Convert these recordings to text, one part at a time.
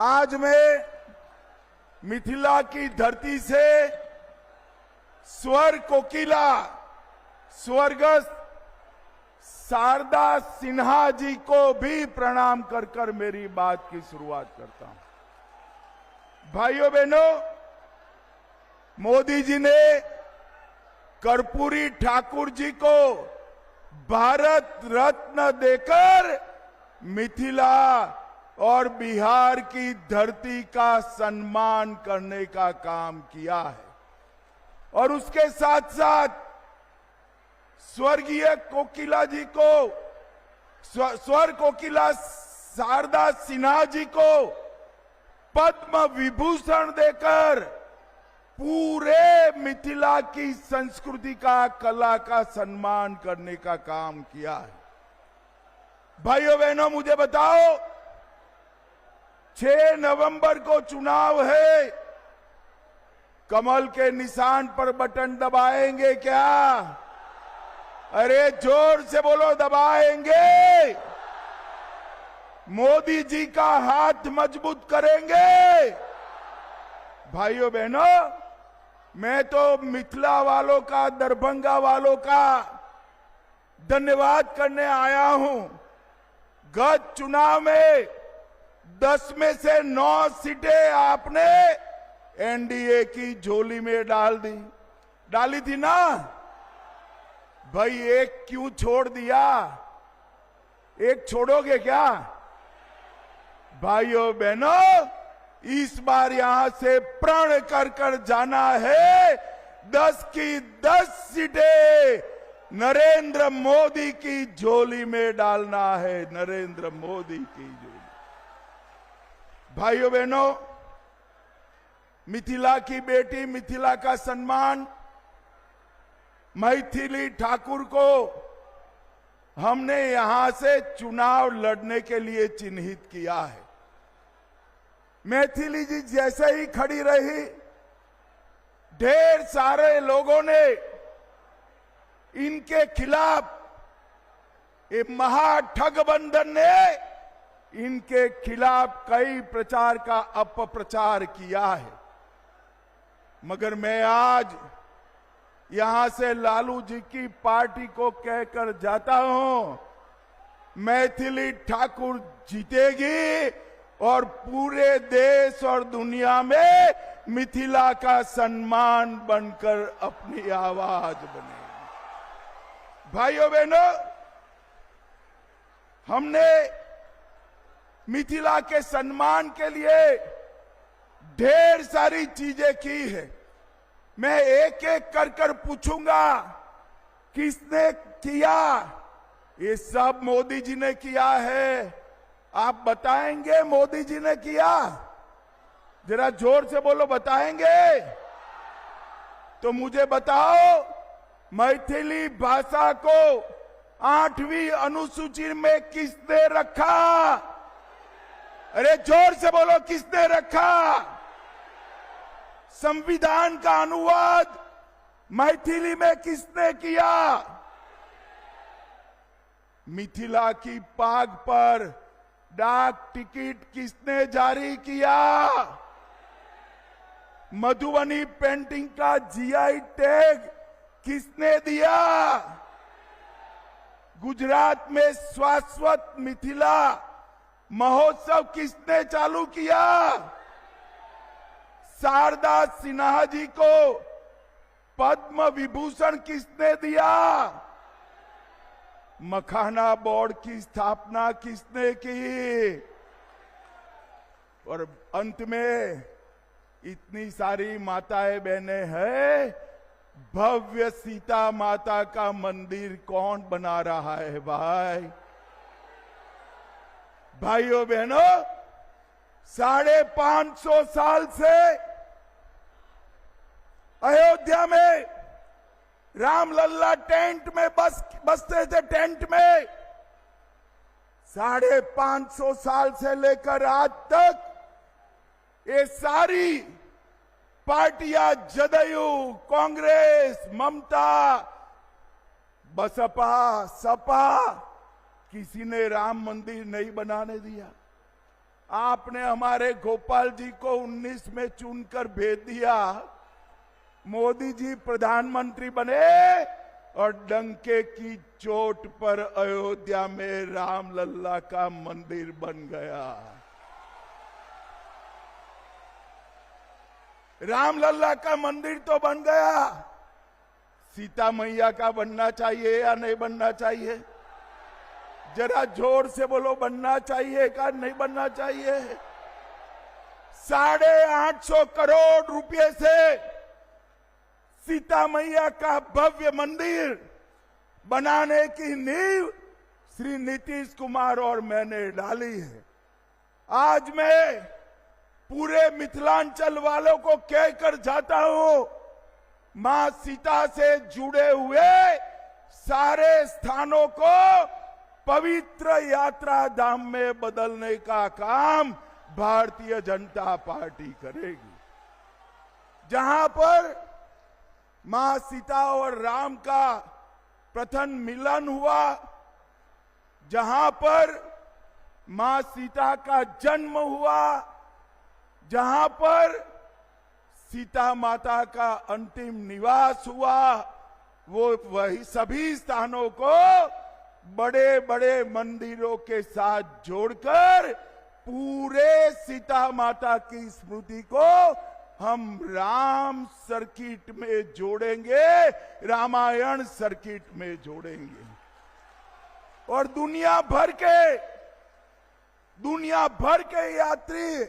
आज मैं मिथिला की धरती से स्वर कोकिला स्वर्गस्थ शारदा सिन्हा जी को भी प्रणाम कर कर मेरी बात की शुरुआत करता हूं। भाइयों बहनों, मोदी जी ने कर्पूरी ठाकुर जी को भारत रत्न देकर मिथिला और बिहार की धरती का सम्मान करने का काम किया है और उसके साथ साथ स्वर्गीय कोकिला जी को स्वर कोकिला शारदा सिन्हा जी को पद्म विभूषण देकर पूरे मिथिला की संस्कृति का कला का सम्मान करने का काम किया है। भाइयों बहनों, मुझे बताओ, 6 नवंबर को चुनाव है, कमल के निशान पर बटन दबाएंगे क्या? अरे जोर से बोलो, दबाएंगे। मोदी जी का हाथ मजबूत करेंगे। भाइयों बहनों, मैं तो मिथिला वालों का, दरभंगा वालों का धन्यवाद करने आया हूं। गत चुनाव में 10 में से 9 सीटें आपने एनडीए की झोली में डाली थी ना? भाई एक क्यों छोड़ दिया? एक छोड़ोगे क्या? भाइयों बहनों, इस बार यहां से प्रण कर कर जाना है। 10 की 10 सीटें नरेंद्र मोदी की झोली में डालना है, नरेंद्र मोदी की झोली। भाइयों बहनों, मिथिला की बेटी, मिथिला का सम्मान मैथिली ठाकुर को हमने यहां से चुनाव लड़ने के लिए चिन्हित किया है। मैथिली जी जैसे ही खड़ी रही, ढेर सारे लोगों ने इनके खिलाफ, ये महाठगबंधन ने इनके खिलाफ कई प्रचार का अपप्रचार किया है। मगर मैं आज यहां से लालू जी की पार्टी को कहकर जाता हूं, मैथिली ठाकुर जीतेगी और पूरे देश और दुनिया में मिथिला का सम्मान बनकर अपनी आवाज बनेगी। भाइयों बहनों, हमने मिथिला के सम्मान के लिए ढेर सारी चीजें की है। मैं एक एक कर कर पूछूंगा, किसने किया? ये सब मोदी जी ने किया है। आप बताएंगे मोदी जी ने किया? जरा जोर से बोलो, बताएंगे? तो मुझे बताओ, मैथिली भाषा को 8वीं अनुसूची में किसने रखा? अरे जोर से बोलो, किसने रखा? संविधान का अनुवाद मैथिली में किसने किया? मिथिला की पाग पर डाक टिकट किसने जारी किया? मधुबनी पेंटिंग का जीआई टैग किसने दिया? गुजरात में शाश्वत मिथिला महोत्सव किसने चालू किया? शारदा सिन्हा जी को पद्म विभूषण किसने दिया? मखाना बोर्ड की स्थापना किसने की? और अंत में इतनी सारी माताएं बहनें हैं, भव्य सीता माता का मंदिर कौन बना रहा है? भाइयों बहनों, 550 साल से अयोध्या में रामलल्ला टेंट में बसते थे। टेंट में 550 साल से लेकर आज तक ये सारी पार्टियां, जदयू, कांग्रेस, ममता, बसपा, सपा, किसी ने राम मंदिर नहीं बनाने दिया। आपने हमारे गोपाल जी को 19 में चुनकर भेज दिया। मोदी जी प्रधानमंत्री बने और डंके की चोट पर अयोध्या में रामलला का मंदिर बन गया। रामलला का मंदिर तो बन गया, सीता मैया का बनना चाहिए या नहीं बनना चाहिए? जरा जोर से बोलो, बनना चाहिए का नहीं बनना चाहिए? 850 करोड़ रुपए से सीता मैया का भव्य मंदिर बनाने की नींव श्री नीतीश कुमार और मैंने डाली है। आज मैं पूरे मिथिलांचल वालों को कहकर जाता हूं, मां सीता से जुड़े हुए सारे स्थानों को पवित्र यात्रा धाम में बदलने का काम भारतीय जनता पार्टी करेगी। जहां पर मां सीता और राम का प्रथम मिलन हुआ, जहां पर मां सीता का जन्म हुआ, जहां पर सीता माता का अंतिम निवास हुआ, वो वही सभी स्थानों को बड़े बड़े मंदिरों के साथ जोड़कर पूरे सीता माता की स्मृति को हम राम सर्किट में जोड़ेंगे, रामायण सर्किट में जोड़ेंगे। और दुनिया भर के यात्री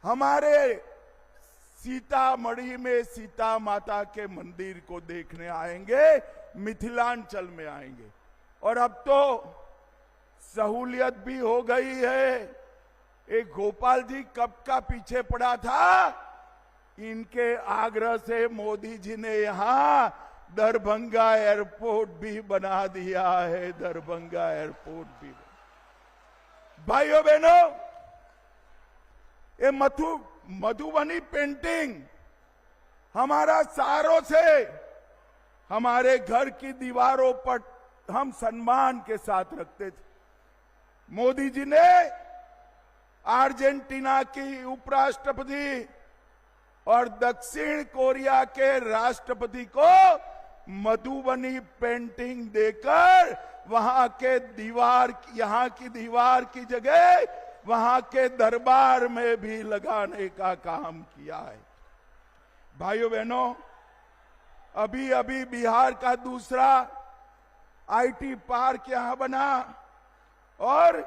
हमारे सीतामढ़ी में सीता माता के मंदिर को देखने आएंगे, मिथिलांचल में आएंगे। और अब तो सहूलियत भी हो गई है। एक गोपाल जी कब का पीछे पड़ा था, इनके आग्रह से मोदी जी ने यहां दरभंगा एयरपोर्ट भी बना दिया है। दरभंगा एयरपोर्ट भी। भाइयों बहनों, ये मधुबनी पेंटिंग हमारा सालों से हमारे घर की दीवारों पर हम सम्मान के साथ रखते थे। मोदी जी ने अर्जेंटीना की उपराष्ट्रपति और दक्षिण कोरिया के राष्ट्रपति को मधुबनी पेंटिंग देकर वहां के यहाँ की दीवार की जगह वहां के दरबार में भी लगाने का काम किया है। भाइयों बहनों, अभी अभी बिहार का दूसरा आईटी पार्क यहां बना और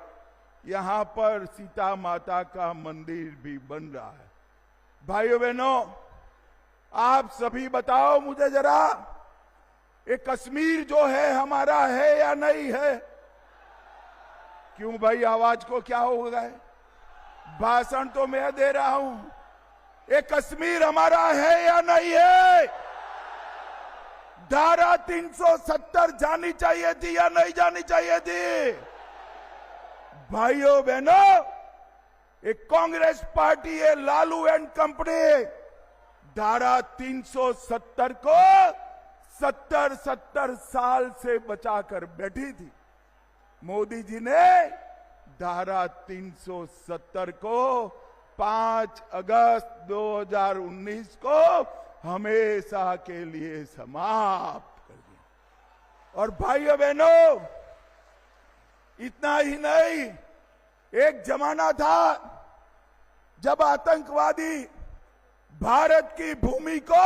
यहां पर सीता माता का मंदिर भी बन रहा है। भाइयों बहनों, आप सभी बताओ मुझे जरा, ये कश्मीर जो है हमारा है या नहीं है? क्यों भाई, आवाज को क्या हो गया? भाषण तो मैं दे रहा हूं। ये कश्मीर हमारा है या नहीं है? धारा 370 जानी चाहिए थी या नहीं जानी चाहिए थी? भाइयों बहनों, एक कांग्रेस पार्टी है लालू एंड कंपनी धारा 370 को 70 साल से बचाकर बैठी थी। मोदी जी ने धारा 370 को 5 अगस्त 2019 को हमेशा के लिए समाप्त कर दिया। और भाइयों बहनों, इतना ही नहीं, एक जमाना था जब आतंकवादी भारत की भूमि को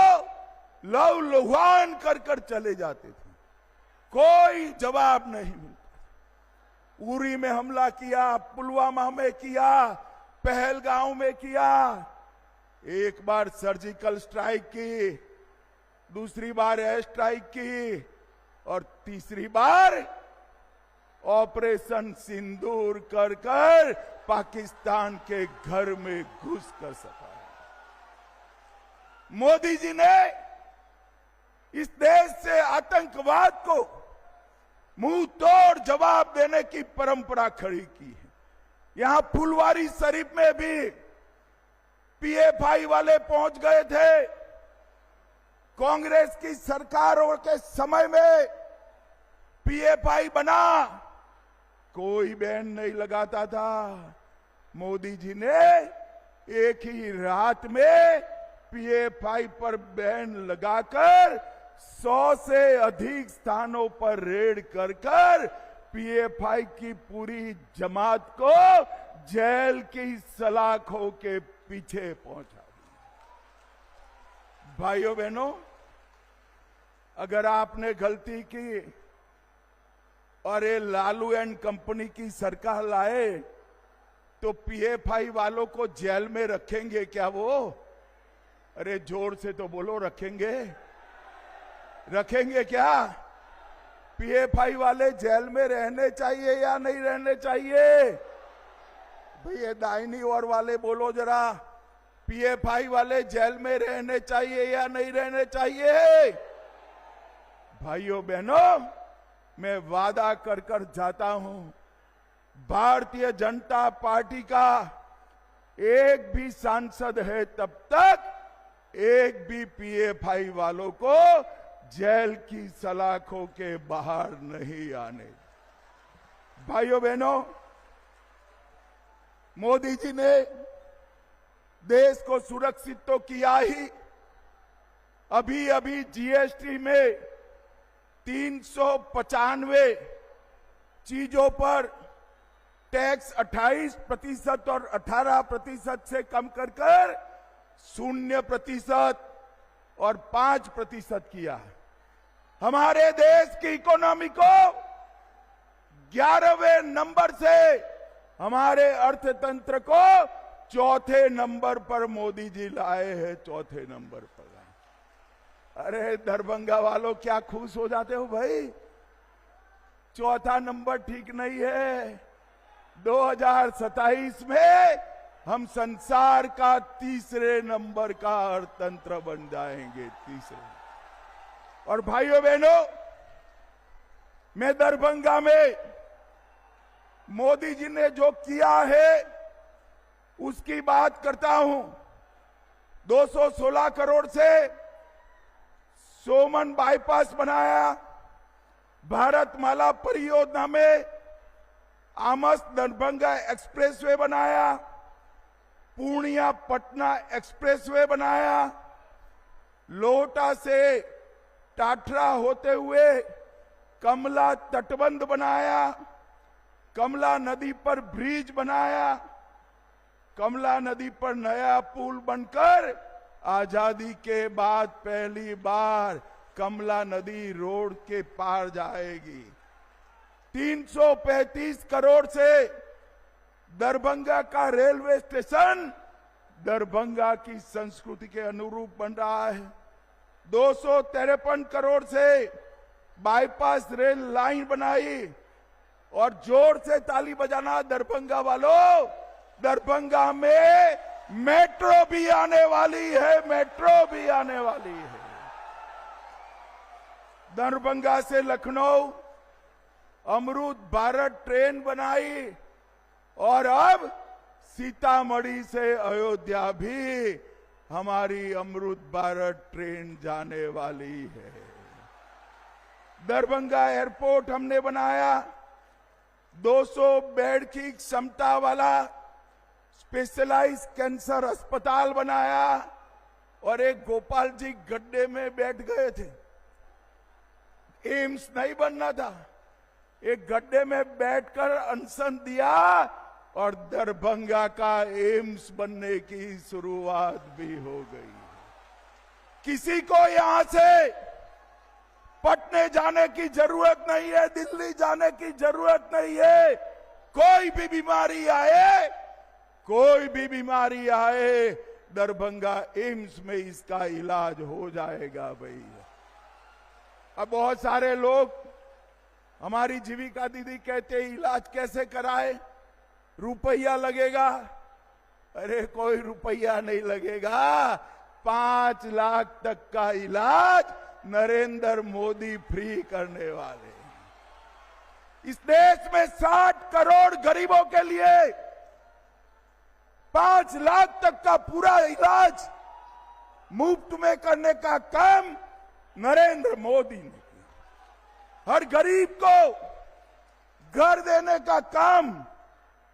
लहूलुहान कर कर चले जाते थे, कोई जवाब नहीं मिलता। उरी में हमला किया, पुलवामा में किया, पहलगांव में किया, एक बार सर्जिकल स्ट्राइक की, दूसरी बार एयर स्ट्राइक की और तीसरी बार ऑपरेशन सिंदूर कर कर पाकिस्तान के घर में घुस कर सका। मोदी जी ने इस देश से आतंकवाद को मुंह तोड़ जवाब देने की परंपरा खड़ी की है। यहां फुलवारी शरीफ में भी पीएफआई वाले पहुंच गए थे। कांग्रेस की सरकारों के समय में पीएफआई बना, कोई बैन नहीं लगाता था। मोदी जी ने एक ही रात में PFI पर बैन लगाकर 100 से अधिक स्थानों पर रेड कर PFI की पूरी जमात को जेल की सलाखों के पीछे पहुंचा दिया। भाइयों बहनों, अगर आपने गलती की और ये लालू एंड कंपनी की सरकार लाए तो PFI वालों को जेल में रखेंगे क्या वो? अरे जोर से तो बोलो, रखेंगे? रखेंगे क्या? PFI वाले जेल में रहने चाहिए या नहीं रहने चाहिए? भैया दाहिनी ओर वाले बोलो जरा, PFI वाले जेल में रहने चाहिए या नहीं रहने चाहिए? भाइयों बहनों, मैं वादा कर जाता हूं, भारतीय जनता पार्टी का एक भी सांसद है तब तक एक भी PFI वालों को जेल की सलाखों के बाहर नहीं आने। भाइयों बहनों, मोदी जी ने देश को सुरक्षित तो किया ही, अभी अभी GST में 395 चीजों पर टैक्स 28% और 18% से कम कर 0% और 5% किया है। हमारे देश की इकोनॉमी को 11वें नंबर से, हमारे अर्थतंत्र को 4थे नंबर पर मोदी जी लाए हैं, 4थे नंबर पर। अरे दरभंगा वालों, क्या खुश हो जाते हो भाई? 4था नंबर ठीक नहीं है। 2027 में हम संसार का 3रे नंबर का अर्थतंत्र बन जाएंगे, 3रे। और भाइयों बहनों, मैं दरभंगा में मोदी जी ने जो किया है उसकी बात करता हूं। 216 करोड़ से सोमन बाईपास बनाया, भारतमाला परियोजना में आमस दरभंगा एक्सप्रेसवे बनाया, पूर्णिया पटना एक्सप्रेसवे बनाया, लोहटा से टाटरा होते हुए कमला तटबंध बनाया, कमला नदी पर ब्रिज बनाया, कमला नदी पर नया पुल बनकर आजादी के बाद पहली बार कमला नदी रोड के पार जाएगी। 335 करोड़ से दरभंगा का रेलवे स्टेशन दरभंगा की संस्कृति के अनुरूप बन रहा है। 253 करोड़ से बाईपास रेल लाइन बनाई। और जोर से ताली बजाना दरभंगा वालों, दरभंगा में मेट्रो भी आने वाली है, मेट्रो भी आने वाली है। दरभंगा से लखनऊ अमृत भारत ट्रेन बनाई और अब सीतामढ़ी से अयोध्या भी हमारी अमृत भारत ट्रेन जाने वाली है। दरभंगा एयरपोर्ट हमने बनाया, 200 बेड की क्षमता वाला स्पेशलाइज कैंसर अस्पताल बनाया। और एक गोपाल जी गड्ढे में बैठ गए थे, एम्स नहीं बनना था, एक गड्ढे में बैठकर अनशन दिया और दरभंगा का एम्स बनने की शुरुआत भी हो गई। किसी को यहां से पटने जाने की जरूरत नहीं है, दिल्ली जाने की जरूरत नहीं है। कोई भी बीमारी आए, कोई भी बीमारी आए, दरभंगा एम्स में इसका इलाज हो जाएगा भाई। अब बहुत सारे लोग, हमारी जीविका दीदी कहते इलाज कैसे कराए, रुपया लगेगा। अरे कोई रुपया नहीं लगेगा, 5 लाख तक का इलाज नरेंद्र मोदी फ्री करने वाले। इस देश में 60 करोड़ गरीबों के लिए 5 लाख तक का पूरा इलाज मुफ्त में करने का काम नरेंद्र मोदी ने किया। हर गरीब को घर देने का काम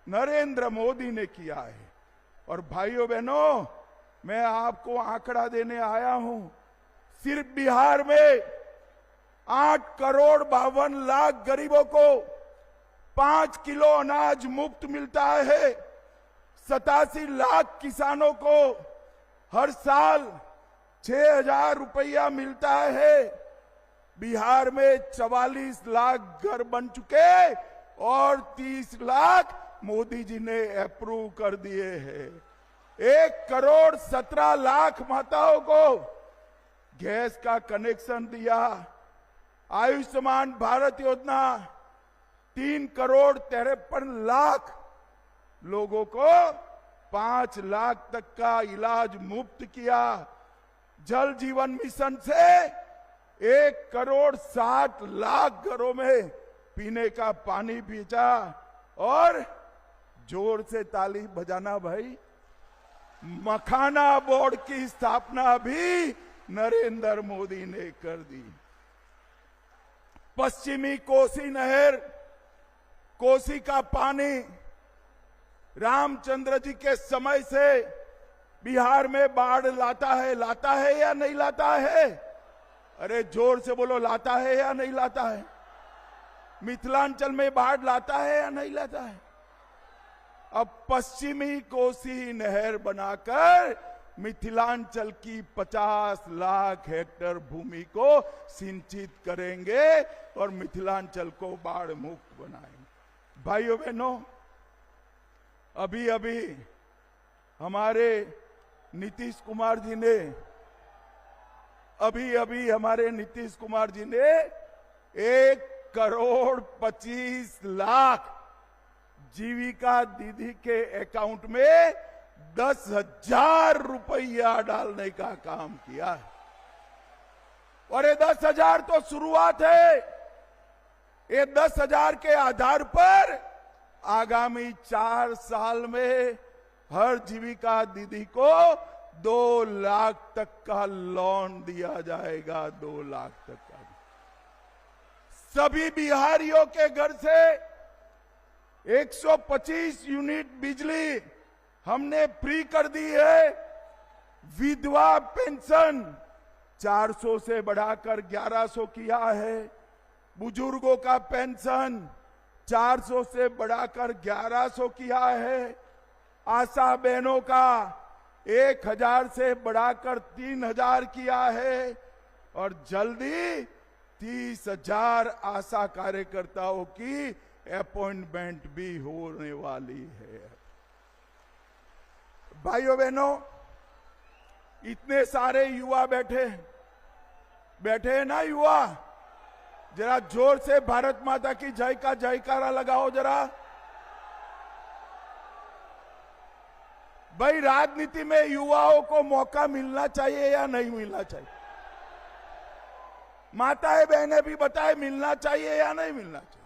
नरेंद्र मोदी ने किया है। और भाइयों बहनों, मैं आपको आंकड़ा देने आया हूं, सिर्फ बिहार में 8,52,00,000 गरीबों को 5 किलो अनाज मुफ्त मिलता है। 87 लाख किसानों को हर साल 6,000 रुपया मिलता है। बिहार में 44 लाख घर बन चुके और 30 लाख मोदी जी ने अप्रूव कर दिए हैं। 1,17,00,000 माताओं को गैस का कनेक्शन दिया। आयुष्मान भारत योजना 3,53,00,000 लोगों को 5 लाख तक का इलाज मुफ्त किया। जल जीवन मिशन से 1,60,00,000 घरों में पीने का पानी पीछा। और जोर से ताली बजाना भाई, मखाना बोर्ड की स्थापना भी नरेंद्र मोदी ने कर दी। पश्चिमी कोसी नहर, कोसी का पानी रामचंद्र जी के समय से बिहार में बाढ़ लाता है या नहीं लाता है? अरे जोर से बोलो, लाता है या नहीं लाता है? मिथिलांचल में बाढ़ लाता है या नहीं लाता है? अब पश्चिमी कोसी नहर बनाकर मिथिलांचल की 50 लाख हेक्टेयर भूमि को सिंचित करेंगे और मिथिलांचल को बाढ़ मुक्त बनाएंगे। भाइयों बहनों, अभी अभी हमारे नीतीश कुमार जी ने 1,25,00,000 जीविका दीदी के अकाउंट में 10,000 रुपया डालने का काम किया है। और ये 10,000 तो शुरुआत है। ये 10,000 के आधार पर आगामी 4 साल में हर जीविका दीदी को 2 लाख तक का लोन दिया जाएगा। 2 लाख तक का। सभी बिहारियों के घर से 125 यूनिट बिजली हमने फ्री कर दी है। विधवा पेंशन 400 से बढ़ाकर 1100 किया है। बुजुर्गों का पेंशन 400 से बढ़ाकर 1100 किया है। आशा बहनों का 1,000 से बढ़ाकर 3,000 किया है। और जल्दी 30,000 आशा कार्यकर्ताओं की अपॉइंटमेंट भी होने वाली है। भाइयों बहनों, इतने सारे युवा बैठे हैं ना युवा, जरा जोर से भारत माता की जय का जयकारा लगाओ जरा। भाई, राजनीति में युवाओं को मौका मिलना चाहिए या नहीं मिलना चाहिए? माताएं बहनें भी बताएं, मिलना चाहिए या नहीं मिलना चाहिए?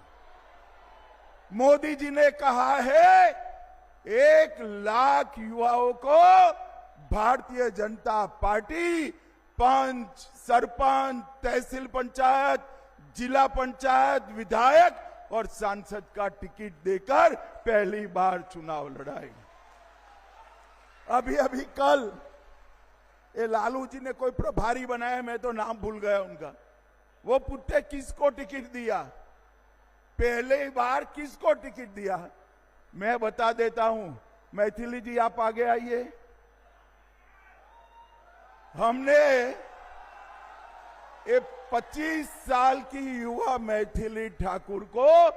मोदी जी ने कहा है 1 लाख युवाओं को भारतीय जनता पार्टी पंच, सरपंच, तहसील पंचायत, जिला पंचायत, विधायक और सांसद का टिकट देकर पहली बार चुनाव लड़ाएगी। अभी कल ये लालू जी ने कोई प्रभारी बनाया, मैं तो नाम भूल गया उनका। वो पूछते किसको टिकट दिया, पहले बार किसको टिकट दिया? मैं बता देता हूं। मैथिली जी आप आगे आइए। हमने ये 25 साल की युवा मैथिली ठाकुर को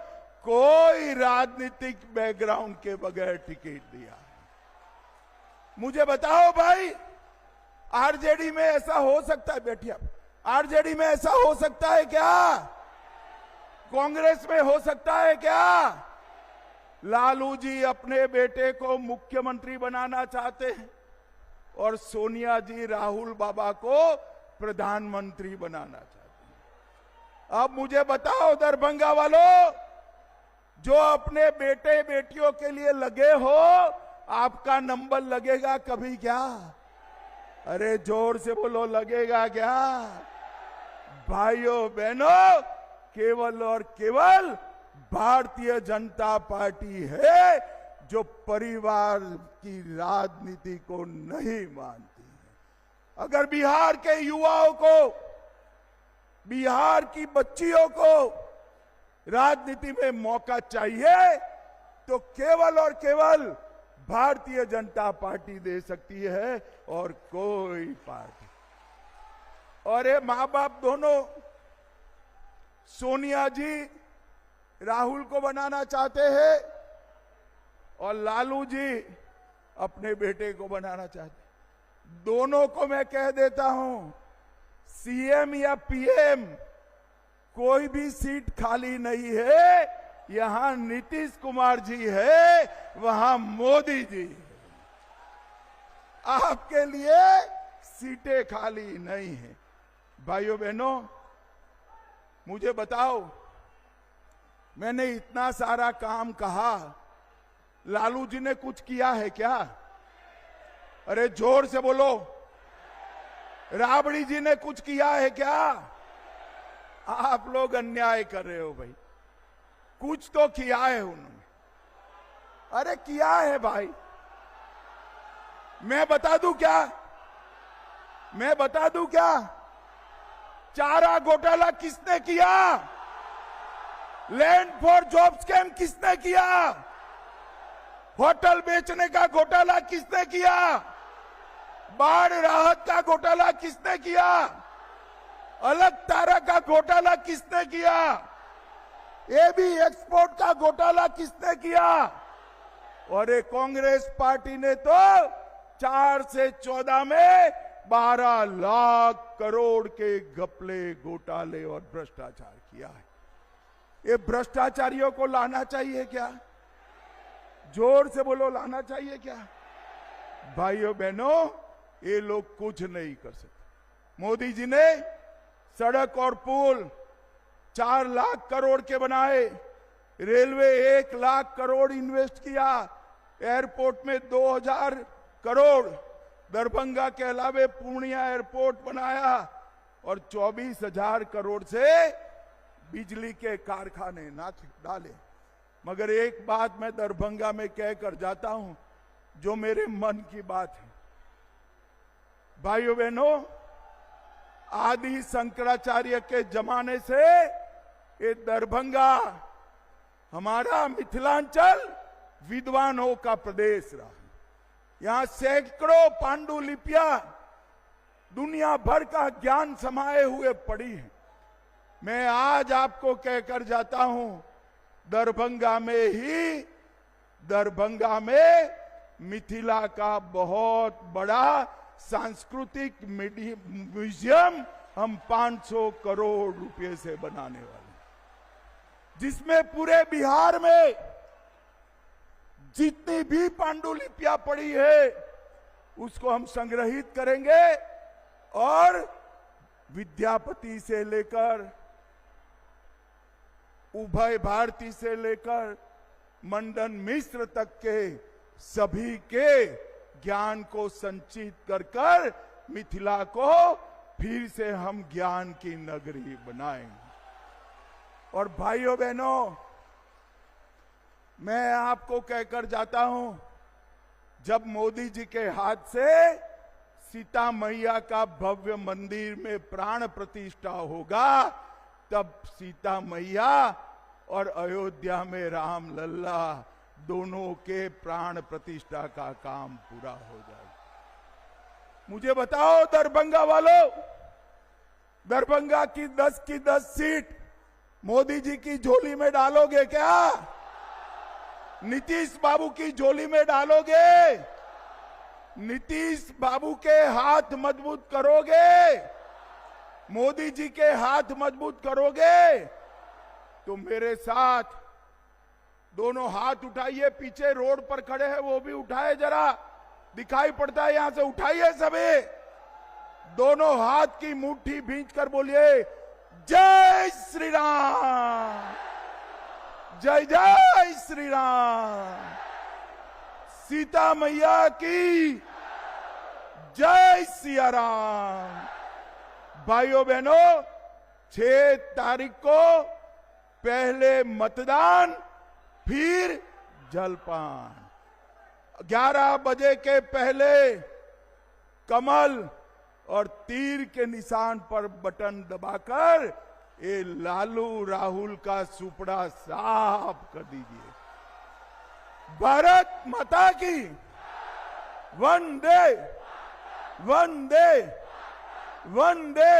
कोई राजनीतिक बैकग्राउंड के बगैर टिकट दिया। मुझे बताओ भाई, आरजेडी में ऐसा हो सकता है? बैठिए आप। आरजेडी में ऐसा हो सकता है क्या? कांग्रेस में हो सकता है क्या? लालू जी अपने बेटे को मुख्यमंत्री बनाना चाहते हैं और सोनिया जी राहुल बाबा को प्रधानमंत्री बनाना चाहते हैं। अब मुझे बताओ दरभंगा वालों, जो अपने बेटे बेटियों के लिए लगे हो, आपका नंबर लगेगा कभी क्या? अरे जोर से बोलो, लगेगा क्या? भाइयों बहनों, केवल और केवल भारतीय जनता पार्टी है जो परिवार की राजनीति को नहीं मानती है। अगर बिहार के युवाओं को, बिहार की बच्चियों को राजनीति में मौका चाहिए तो केवल और केवल भारतीय जनता पार्टी दे सकती है और कोई पार्टी। और ये मां बाप दोनों, सोनिया जी राहुल को बनाना चाहते हैं और लालू जी अपने बेटे को बनाना चाहते हैं। दोनों को मैं कह देता हूं, सीएम या पीएम कोई भी सीट खाली नहीं है। यहां नीतीश कुमार जी है, वहां मोदी जी है। आपके लिए सीटें खाली नहीं है। भाइयों बहनों, मुझे बताओ, मैंने इतना सारा काम कहा, लालू जी ने कुछ किया है क्या? अरे जोर से बोलो। राबड़ी जी ने कुछ किया है क्या? आप लोग अन्याय कर रहे हो भाई। कुछ तो किया है उन्होंने। अरे किया है भाई। मैं बता दूं क्या? मैं बता दूं क्या? चारा घोटाला किसने किया? लैंड फॉर जॉब स्कैम किसने किया? होटल बेचने का घोटाला किसने किया? बाढ़ राहत का घोटाला किसने किया? अलग तारा का घोटाला किसने किया? एबी एक्सपोर्ट का घोटाला किसने किया? और ये कांग्रेस पार्टी ने तो 4 से 14 में 12 लाख करोड़ के घपले, घोटाले और भ्रष्टाचार किया है। ये भ्रष्टाचारियों को लाना चाहिए क्या? जोर से बोलो, लाना चाहिए क्या? भाइयों बहनों, ये लोग कुछ नहीं कर सकते। मोदी जी ने सड़क और पुल 4 लाख करोड़ के बनाए, रेलवे 1 लाख करोड़ इन्वेस्ट किया, एयरपोर्ट में 2000 करोड़, दरभंगा के अलावे पूर्णिया एयरपोर्ट बनाया और 24,000 करोड़ से बिजली के कारखाने ना डाले। मगर एक बात मैं दरभंगा में कहकर जाता हूं, जो मेरे मन की बात है। भाइयों बहनों, आदि शंकराचार्य के जमाने से ये दरभंगा, हमारा मिथिलांचल विद्वानों का प्रदेश रहा। यहां सैकड़ों पांडुलिपियां दुनिया भर का ज्ञान समाये हुए पड़ी है। मैं आज आपको कहकर जाता हूं, दरभंगा में मिथिला का बहुत बड़ा सांस्कृतिक म्यूजियम हम 500 करोड़ रुपए से बनाने वाले, जिसमें पूरे बिहार में जितनी भी पांडुलिपियां पड़ी है उसको हम संग्रहित करेंगे और विद्यापति से लेकर उभय भारती से लेकर मंडन मिश्र तक के सभी के ज्ञान को संचित कर मिथिला को फिर से हम ज्ञान की नगरी बनाएंगे। और भाइयों बहनों, मैं आपको कहकर जाता हूं, जब मोदी जी के हाथ से सीता मैया का भव्य मंदिर में प्राण प्रतिष्ठा होगा, तब सीता मैया और अयोध्या में राम लल्ला दोनों के प्राण प्रतिष्ठा का काम पूरा हो जाएगा। मुझे बताओ दरभंगा वालों, दरभंगा की 10 सीट मोदी जी की झोली में डालोगे क्या? नीतीश बाबू की झोली में डालोगे? नीतीश बाबू के हाथ मजबूत करोगे? मोदी जी के हाथ मजबूत करोगे? तो मेरे साथ दोनों हाथ उठाइए। पीछे रोड पर खड़े हैं वो भी उठाए, जरा दिखाई पड़ता है यहां से, उठाइए सभी। दोनों हाथ की मुट्ठी भींच कर बोलिए, जय श्री राम, जय जय श्री राम, सीता मैया की जय सिया राम। भाइयों बहनों, 6 तारीख को पहले मतदान, फिर जलपान। 11 बजे के पहले कमल और तीर के निशान पर बटन दबाकर ये लालू राहुल का सुपड़ा साफ कर दीजिए। भारत माता की वंदे वंदे वंदे